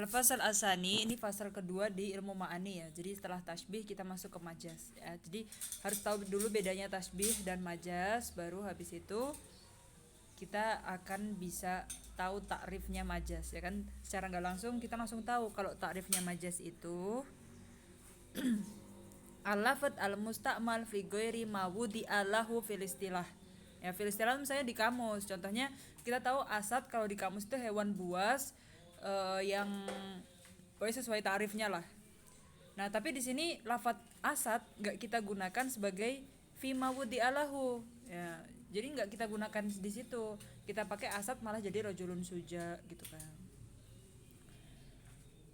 Al-fasal asani, ini fasal kedua di ilmu ma'ani ya. Jadi setelah tasbih kita masuk ke majaz ya. Jadi harus tahu dulu bedanya tasbih dan majaz, baru habis itu kita akan bisa tahu takrifnya majaz ya kan. Secara nggak langsung kita langsung tahu kalau takrifnya majaz itu al-lafadz al-musta'mal fi ghairi ma wudi'a lahu fil istilah. Ya, fil istilah misalnya di kamus. Contohnya kita tahu asad kalau di kamus itu hewan buas yang pokoknya sesuai tarifnya lah. Nah, tapi di sini lafadz asad nggak kita gunakan sebagai fi ma wudi'a lahu. Ya, jadi nggak kita gunakan di situ. Kita pakai asad malah jadi rajulun suja gitu kan.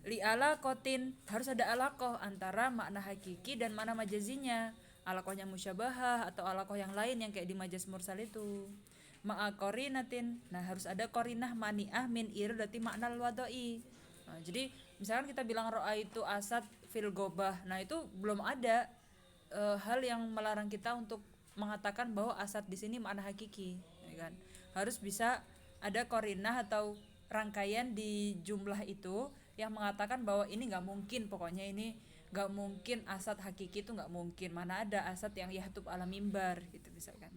Li ala kotin, harus ada alakoh antara makna hakiki dan makna majazinya. Alakohnya musyabahah atau alakoh yang lain yang kayak di majaz mursal itu. Ma'a korinatin, nah harus ada korinah mani'ah min irdati makna wadoi. Nah, jadi misalkan kita bilang ro'a itu asad fil gobah, nah itu belum ada hal yang melarang kita untuk mengatakan bahwa asad di sini makna hakiki, ya kan? Harus bisa ada korinah atau rangkaian di jumlah itu yang mengatakan bahwa ini nggak mungkin, pokoknya ini nggak mungkin asad hakiki itu nggak mungkin. Mana ada asad yang yahtub ala mimbar gitu misalkan.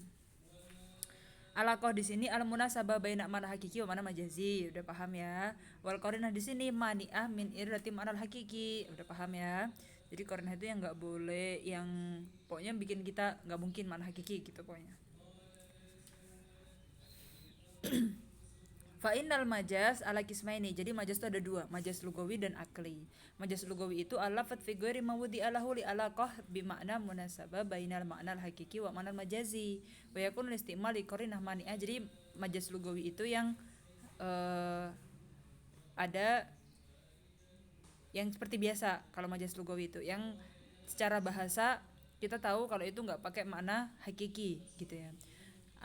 Alakoh di sini al munasabah baina mana hakiki wa mana majazi, udah paham ya. Wal qarinah di sini mani'ah min irati mana hakiki, udah paham ya. Jadi qarinah itu yang nggak boleh, yang pokoknya bikin kita nggak mungkin mana hakiki gitu pokoknya. Fa'innal majaz ala kismaini. Jadi majaz itu ada dua, majaz lugawi dan akli. Majaz lugawi itu al-lafadz fi ghairi mawudi alahu li alaqah bi makna munasabah bainal maknal hakiki wa maknal majazi. Wa yakun istimal li qarinah mani'ah. Jadi majaz lugawi itu yang ada yang seperti biasa kalau majaz lugawi itu, yang secara bahasa kita tahu kalau itu nggak pakai makna hakiki gitu ya.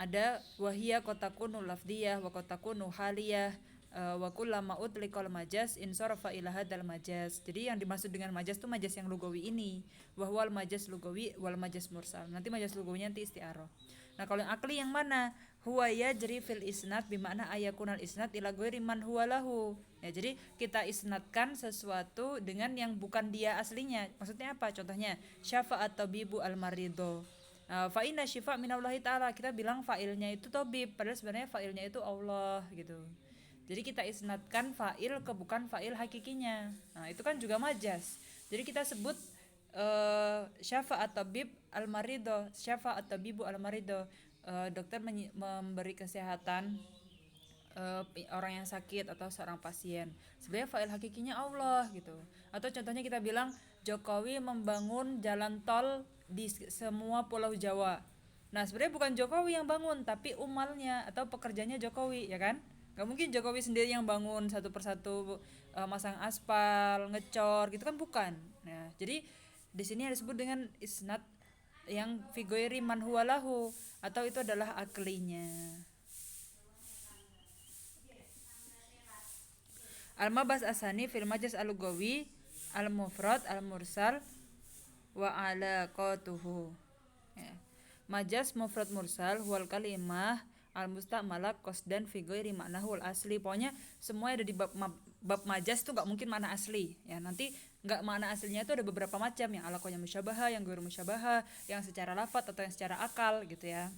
Ada wahia kotakunu lafdiyah wa kotakunu haliyah wa kullama utliqal majaz insarafa ila hadzal majaz. Jadi yang dimaksud dengan majaz itu majaz yang lugawi ini, wahwal majaz lugawi wal majaz mursal. Nanti majaz lugawinya nanti isti'arah. Nah, kalau yang akli yang mana? Huwa yajri fil isnad bimakna ayakunal isnad ila ghairi man huwa lahu. Ya, jadi kita isnadkan sesuatu dengan yang bukan dia aslinya. Maksudnya apa? Contohnya syafa'at tabibu al-marido. Fa'inna syifa minallahi ta'ala, kita bilang fa'ilnya itu tabib, padahal sebenarnya fa'ilnya itu Allah gitu. Jadi kita isnadkan fa'il ke bukan fa'il hakikinya. Nah, itu kan juga majaz. Jadi kita sebut syafa'at tabib al-marido, syafa'at tabibu al-marido, dokter memberi kesehatan orang yang sakit atau seorang pasien. Sebenarnya fa'il hakikinya Allah gitu. Atau contohnya kita bilang Jokowi membangun jalan tol di semua pulau Jawa. Nah, sebenarnya bukan Jokowi yang bangun, tapi umalnya atau pekerjanya Jokowi, ya kan? Gak mungkin Jokowi sendiri yang bangun satu persatu, masang aspal, ngecor gitu kan, bukan. Nah, jadi di sini disebut dengan isnad yang figoiri man huwalahu, atau itu adalah aklinya. Al-mabas asani fil majaz al-lugawi al-mufrad al-mursal wa alaqatuhu. Ya. Majaz mufrad mursal wal kalimah al-musta'malah qasdan fi ghairi ma'nahu al-asli. Pokoknya semua ada di bab majaz itu enggak mungkin makna asli. Ya, nanti enggak, makna aslinya itu ada beberapa macam, yang alaqahnya musyabahah, yang ghairu musyabahah, yang secara lafaz atau yang secara akal gitu ya.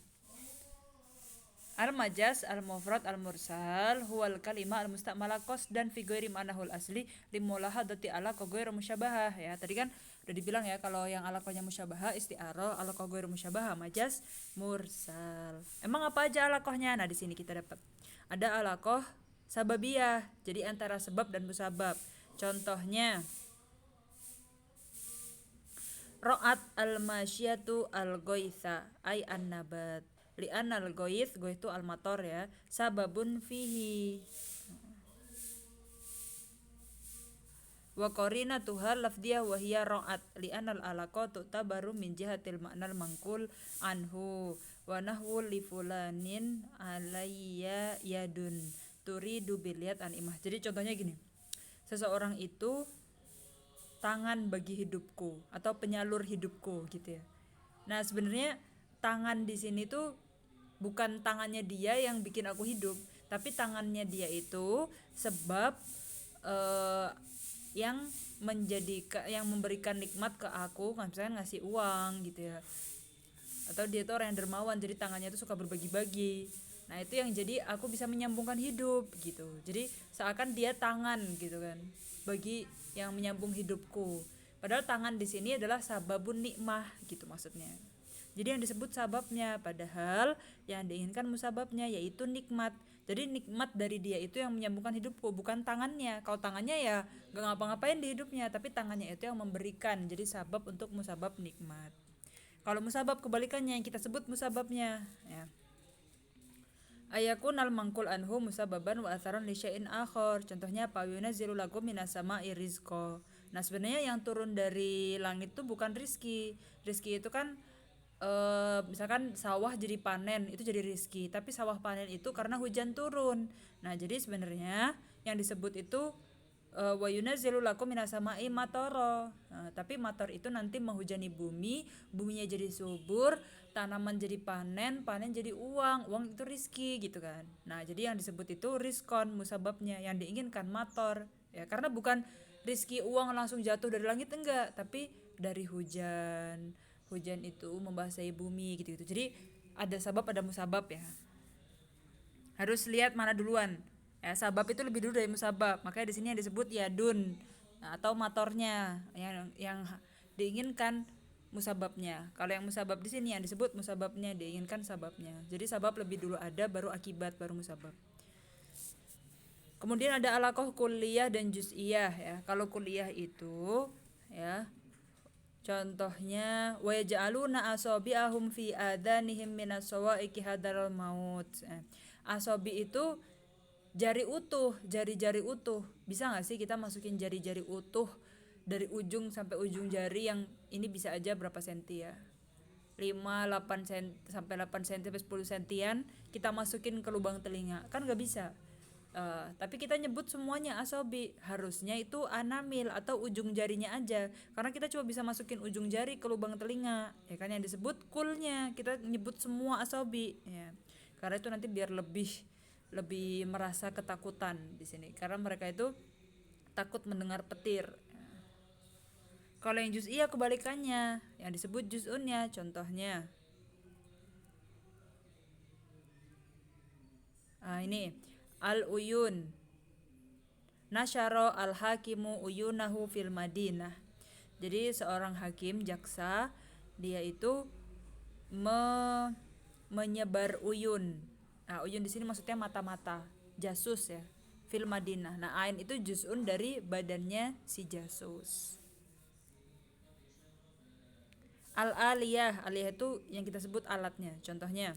Al-majaz al-mufrad al-mursal huwal kalimah al-musta'malah qasdan fi ghairi ma'nahul asli limulahadati alaqah ghairu musyabahah. Ya, tadi kan udah dibilang ya kalau yang alaqahnya musyabahah isti'arah, alaqah ghairu musyabahah majaz mursal. Emang apa aja alaqahnya? Nah, di sini kita dapat ada alaqah sababiyah, jadi antara sebab dan musabab. Contohnya ra'at al-masyatu al-ghaitha ay an-nabat. Li'anal ghaith, ghaith itu al-matar ya, sababun fihi. Wa qarinatuha lafdiyah wa hiya ra'at li'anal alaqatu tabaru min jihatil ma'nal mangkul anhu wa nahwu li fulanin alayya yadun turidu bilyat an imah. Jadi contohnya gini, seseorang itu tangan bagi hidupku atau penyalur hidupku gitu ya. Nah, sebenarnya tangan di sini tuh bukan tangannya dia yang bikin aku hidup, tapi tangannya dia itu sebab yang yang memberikan nikmat ke aku, misalkan ngasih uang gitu ya, atau dia tuh orang yang dermawan jadi tangannya tuh suka berbagi-bagi. Nah itu yang jadi aku bisa menyambungkan hidup gitu, jadi seakan dia tangan gitu kan bagi yang menyambung hidupku, padahal tangan di sini adalah sababun nikmah gitu maksudnya. Jadi yang disebut sababnya, padahal yang diinginkan musababnya yaitu nikmat. Jadi nikmat dari dia itu yang menyambungkan hidupku, bukan tangannya. Kalau tangannya ya gak ngapa-ngapain di hidupnya, tapi tangannya itu yang memberikan. Jadi sabab untuk musabab nikmat. Kalau musabab kebalikannya yang kita sebut musababnya ya. Ayakun al mangkul anhu musababan wa atharon li syai'in akhar. Contohnya apa? Yunazzilu lakum minas sama'i rizqa. Nah, sebenarnya yang turun dari langit itu bukan rizki. Rizki itu kan misalkan sawah jadi panen itu jadi rizki, tapi sawah panen itu karena hujan turun. Nah, jadi sebenarnya yang disebut itu wa yunazzilu lakum minas sama'i matara. Nah, tapi matar itu nanti menghujani bumi, buminya jadi subur, tanaman jadi panen, panen jadi uang, uang itu rizki gitu kan. Nah, jadi yang disebut itu rizkon musababnya, yang diinginkan mator ya, karena bukan rizki uang langsung jatuh dari langit enggak, tapi dari hujan. Hujan itu membasahi bumi gitu-gitu. Jadi ada sabab ada musabab ya. Harus lihat mana duluan. Ya, sabab itu lebih dulu dari musabab. Makanya di sini yang disebut yadun, nah, atau matornya yang diinginkan musababnya. Kalau yang musabab di sini yang disebut musababnya, diinginkan sababnya. Jadi sabab lebih dulu ada, baru akibat, baru musabab. Kemudian ada alaqah kulliyah dan juz'iyah ya. Kalau kulliyah itu ya, contohnya wa yaj'aluna asabi'ahum fi adanihim minas sawa'iqi hadaral maut. Asabi itu jari utuh, jari-jari utuh. Bisa nggak sih kita masukin jari-jari utuh dari ujung sampai ujung jari, yang ini bisa aja berapa senti ya? 5, 8 senti sampai 8 senti sampai 10 sentian kita masukin ke lubang telinga. Kan nggak bisa. Tapi kita nyebut semuanya asobi, harusnya itu anamil atau ujung jarinya aja, karena kita cuma bisa masukin ujung jari ke lubang telinga ya kan, yang disebut kulnya kita nyebut semua asobi ya, karena itu nanti biar lebih lebih merasa ketakutan di sini, karena mereka itu takut mendengar petir. Kalau yang juz'iyah kebalikannya, yang disebut juz'unnya, contohnya ini al uyun nasyaro al hakimu uyunahu fil madinah. Jadi seorang hakim jaksa dia itu menyebar uyun. Nah, uyun di sini maksudnya mata-mata, jasus ya. Fil madinah. Nah, ain itu juz'un dari badannya si jasus. Al aliyah, aliyah itu yang kita sebut alatnya. Contohnya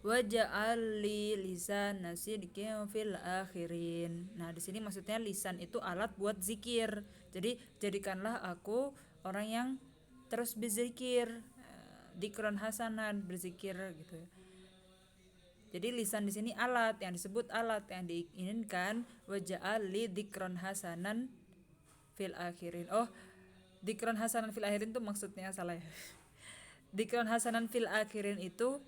waja'al li lisan nasidqin fil akhirin. Nah, di sini maksudnya lisan itu alat buat zikir. Jadi jadikanlah aku orang yang terus berzikir, dikron hasanan, berzikir gitu. Jadi lisan di sini alat, yang disebut alat yang diinginkan waja'al li dikron hasanan fil akhirin. Oh, dikron hasanan fil akhirin itu maksudnya salah ya. Dikron hasanan fil akhirin itu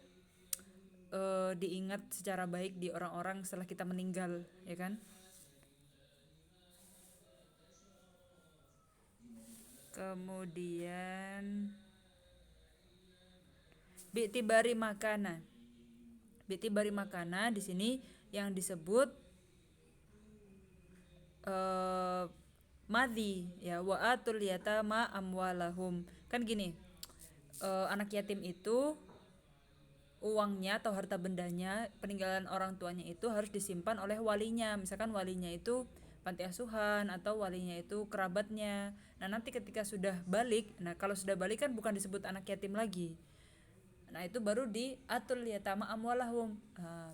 diingat secara baik di orang-orang setelah kita meninggal ya kan. Kemudian bi'tibari makana, bi'tibari makana di sini yang disebut madhi ya, wa atul yatama amwalahum. Kan gini, anak yatim itu uangnya atau harta bendanya peninggalan orang tuanya itu harus disimpan oleh walinya. Misalkan walinya itu panti asuhan atau walinya itu kerabatnya. Nah, nanti ketika sudah balik, nah kalau sudah balik kan bukan disebut anak yatim lagi. Nah, itu baru diatul yatama amwalahum.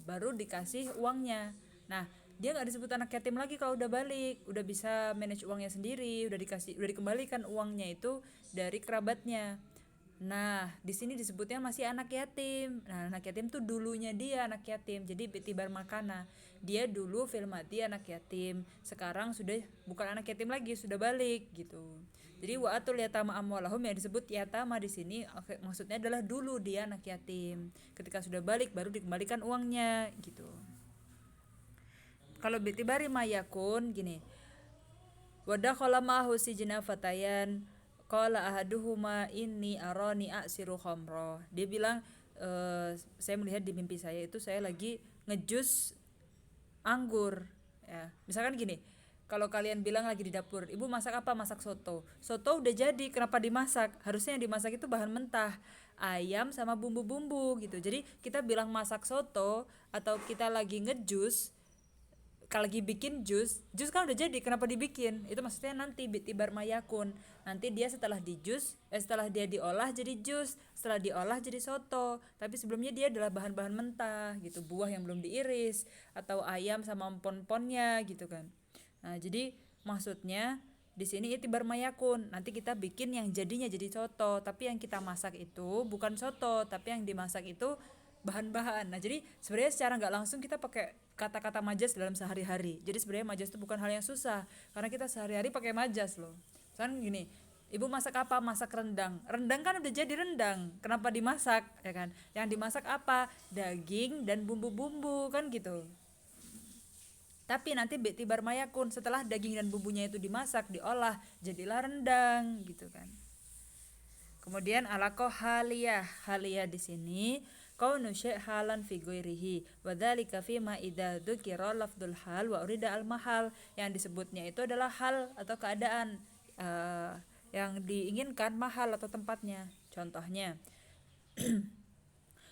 Baru dikasih uangnya. Nah, dia nggak disebut anak yatim lagi kalau udah balik, udah bisa manage uangnya sendiri, udah dikembalikan uangnya itu dari kerabatnya. Nah, di sini disebutnya masih anak yatim. Nah, anak yatim tuh dulunya dia anak yatim. Jadi betibar makana. Dia dulu filmati anak yatim. Sekarang sudah bukan anak yatim lagi, sudah balik gitu. Jadi wa'atul yatama amwalahum yang disebut yatama di sini maksudnya adalah dulu dia anak yatim. Ketika sudah balik baru dikembalikan uangnya gitu. Kalau bitibari mayakun gini. Wadakhala ma'ahu sijna fatayan qala ahaduhuma inni arani asiru khamra. Dia bilang saya melihat di mimpi saya itu saya lagi ngejus anggur ya. Misalkan gini, kalau kalian bilang lagi di dapur, ibu masak apa? Masak soto. Soto udah jadi, kenapa dimasak? Harusnya yang dimasak itu bahan mentah, ayam sama bumbu-bumbu gitu. Jadi kita bilang masak soto atau kita lagi ngejus, kalau lagi bikin jus kan udah jadi, kenapa dibikin? Itu maksudnya nanti bitibar mayakun. Nanti dia setelah dia diolah jadi jus, setelah diolah jadi soto. Tapi sebelumnya dia adalah bahan-bahan mentah gitu, buah yang belum diiris atau ayam sama empon-ponnya gitu kan. Nah, jadi maksudnya di sini itibar mayakun. Nanti kita bikin yang jadinya jadi soto, tapi yang kita masak itu bukan soto, tapi yang dimasak itu bahan-bahan. Nah, jadi sebenarnya secara nggak langsung kita pakai kata-kata majas dalam sehari-hari. Jadi sebenarnya majas itu bukan hal yang susah, karena kita sehari-hari pakai majas loh. Misalnya gini, ibu masak apa? Masak rendang. Rendang kan udah jadi rendang, kenapa dimasak ya kan? Yang dimasak apa? Daging dan bumbu-bumbu kan gitu. Tapi nanti betibar mayakun, setelah daging dan bumbunya itu dimasak, diolah, jadilah rendang gitu kan. Kemudian alaqah haliyah di sini kaunu syai' halan fi ghairihi wa dzalika fi ma idza dzukira lafdzul hal wa urida al mahal. Yang disebutnya itu adalah hal atau keadaan yang diinginkan mahal atau tempatnya. Contohnya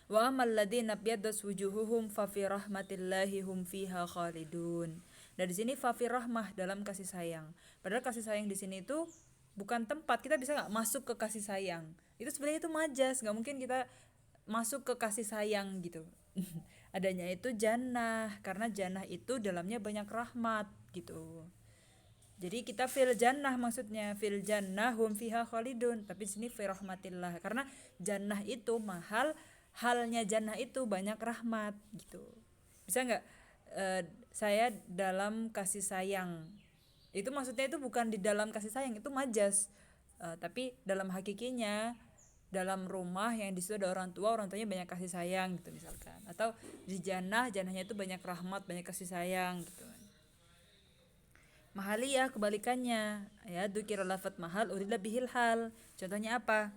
wa amal ladzina byadas wujuhuhum fa fi rahmatillahi hum fiha khalidun. Dari sini fa fi rahmah, dalam kasih sayang. Padahal kasih sayang di sini itu bukan tempat, kita bisa nggak masuk ke kasih sayang. Itu sebenarnya itu majas, nggak mungkin kita masuk ke kasih sayang gitu. Adanya itu jannah, karena jannah itu dalamnya banyak rahmat gitu. Jadi kita fil jannah, maksudnya fil jannah hum fiha khalidun, tapi di sini fi rahmatillah karena jannah itu mahal, halnya jannah itu banyak rahmat gitu. Bisa nggak saya dalam kasih sayang, itu maksudnya itu bukan di dalam kasih sayang, itu majas. Tapi dalam hakikinya dalam rumah yang di situ ada orang tuanya banyak kasih sayang gitu misalkan, atau di jannahnya itu banyak rahmat, banyak kasih sayang gitu. Mahaliyah kebalikannya ya, dzukira lafat mahal urida bihil hal. Contohnya apa?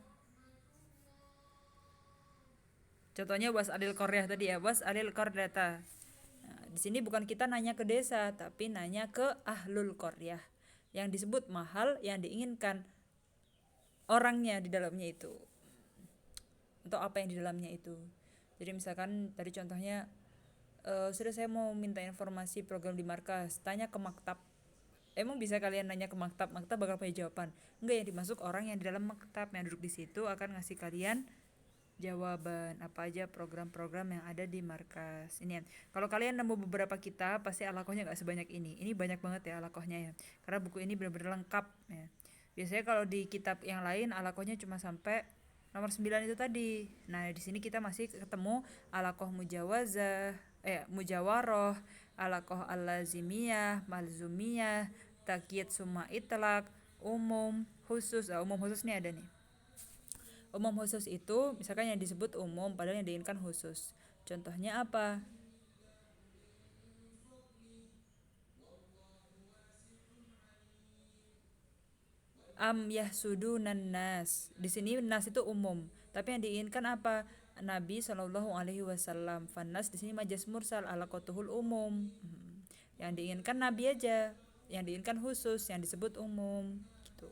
Contohnya was alil qaryah tadi ya, was alil qaryata. Nah, di sini bukan kita nanya ke desa, tapi nanya ke ahlul qaryah. Yang disebut mahal yang diinginkan orangnya di dalamnya itu, untuk apa yang di dalamnya itu. Jadi misalkan tadi contohnya sudah saya mau minta informasi program di markas, tanya ke maktab. Emang bisa kalian nanya ke maktab bakal punya jawaban? Enggak, yang dimasuk orang yang di dalam maktab yang duduk di situ akan ngasih kalian jawaban apa aja program-program yang ada di markas. Ini ya. Kalau kalian nemu beberapa kitab pasti alakohnya nggak sebanyak ini. Ini banyak banget ya alakohnya ya. Karena buku ini benar-benar lengkap ya. Biasanya kalau di kitab yang lain alakohnya cuma sampai nomor 9 itu tadi. Nah, di sini kita masih ketemu alakoh mujawazah, mujawaroh, alakoh al-lazimiyah, malzumiyah, takyid summa itlaq, umum, khusus. Umum khusus nih ada nih. Umum khusus itu misalkan yang disebut umum padahal yang diinginkan khusus. Contohnya apa? Am yahsudunan nas. Di sini nas itu umum, tapi yang diinginkan apa? Nabi Shallallahu alaihi wasallam. Fanas di sini majas mursal ala kotuhul umum. Yang diinginkan nabi aja, yang diinginkan khusus, yang disebut umum gitu.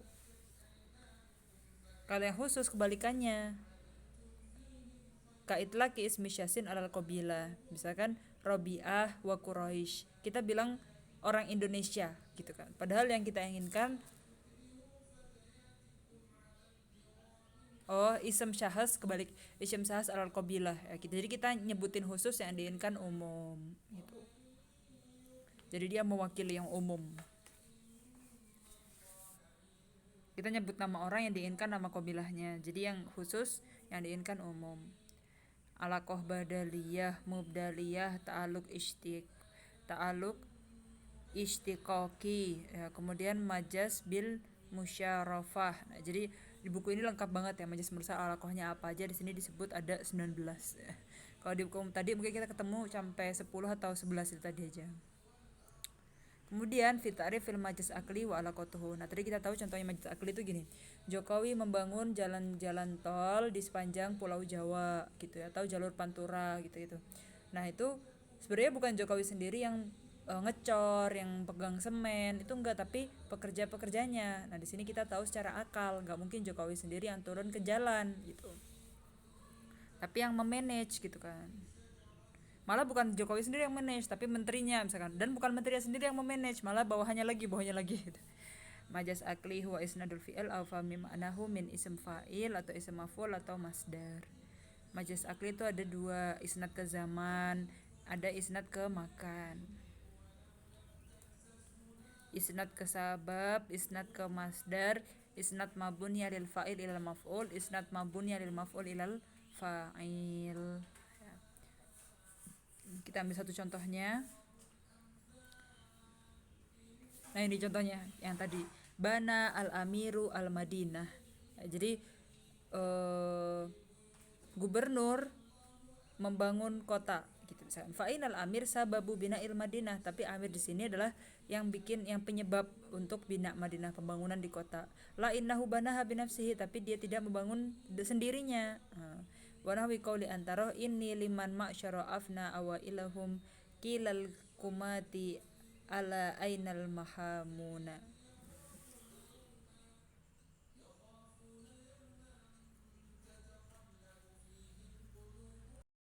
Kalau yang khusus kebalikannya, kaitlaki ismi syasin alal qabilah. Misalkan Robiah wa Quraisy. Kita bilang orang Indonesia gitu kan. Padahal yang kita inginkan ism syahas kebalik ism syahas alal qabilah ya, gitu. Jadi kita nyebutin khusus yang diinginkan umum gitu. Jadi dia mewakili yang umum. Kita nyebut nama orang yang diinginkan nama qabilahnya. Jadi yang khusus yang diinginkan umum. Alaqah badaliyah, mubdaliyah, ta'aluk istiqaqi ya, kemudian majas bil musyarafah. Nah, jadi di buku ini lengkap banget ya majas mursal alaqahnya apa aja, di sini disebut ada 19 ya. Kalau di buku tadi mungkin kita ketemu sampai 10 atau 11 itu tadi aja. Kemudian fi ta'rifil majaz akli wa alaqatuhu. Nah, tadi kita tahu contohnya majaz akli itu gini. Jokowi membangun jalan-jalan tol di sepanjang Pulau Jawa gitu ya, atau jalur Pantura gitu-gitu. Nah, itu sebenarnya bukan Jokowi sendiri yang ngecor, yang pegang semen, itu enggak, tapi pekerja-pekerjanya. Nah, di sini kita tahu secara akal, enggak mungkin Jokowi sendiri yang turun ke jalan gitu. Tapi yang memanage gitu kan. Malah bukan Jokowi sendiri yang manage, tapi menterinya misalkan, dan bukan menterinya sendiri yang memanage, malah bawahnya lagi gitu. Majas akli huwa isnadul fi'il aw fahmi ma'nahu min ism fa'il atau ism maf'ul atau masdar. Majas akli itu ada dua, isnad ke zaman, ada isnad ke makan. Isnad ke sabab, isnad ke masdar, isnad mabuniyah lil fa'il ilal maf'ul, isnad mabuniyah lil maf'ul ilal fa'il. Kita ambil satu contohnya. Nah, ini contohnya yang tadi, bana al amiru al madinah. Jadi gubernur membangun kota gitu misalkan. Fa'inal amir sababu bina'il madinah, tapi amir di sini adalah yang penyebab untuk bina Madinah, pembangunan di kota. La innahu banaha binafsihi, tapi dia tidak membangun sendirinya. Wa nahwi qauli antara inni liman ma'syara afna awa ilahum kilal kumati ala ainal mahamuna.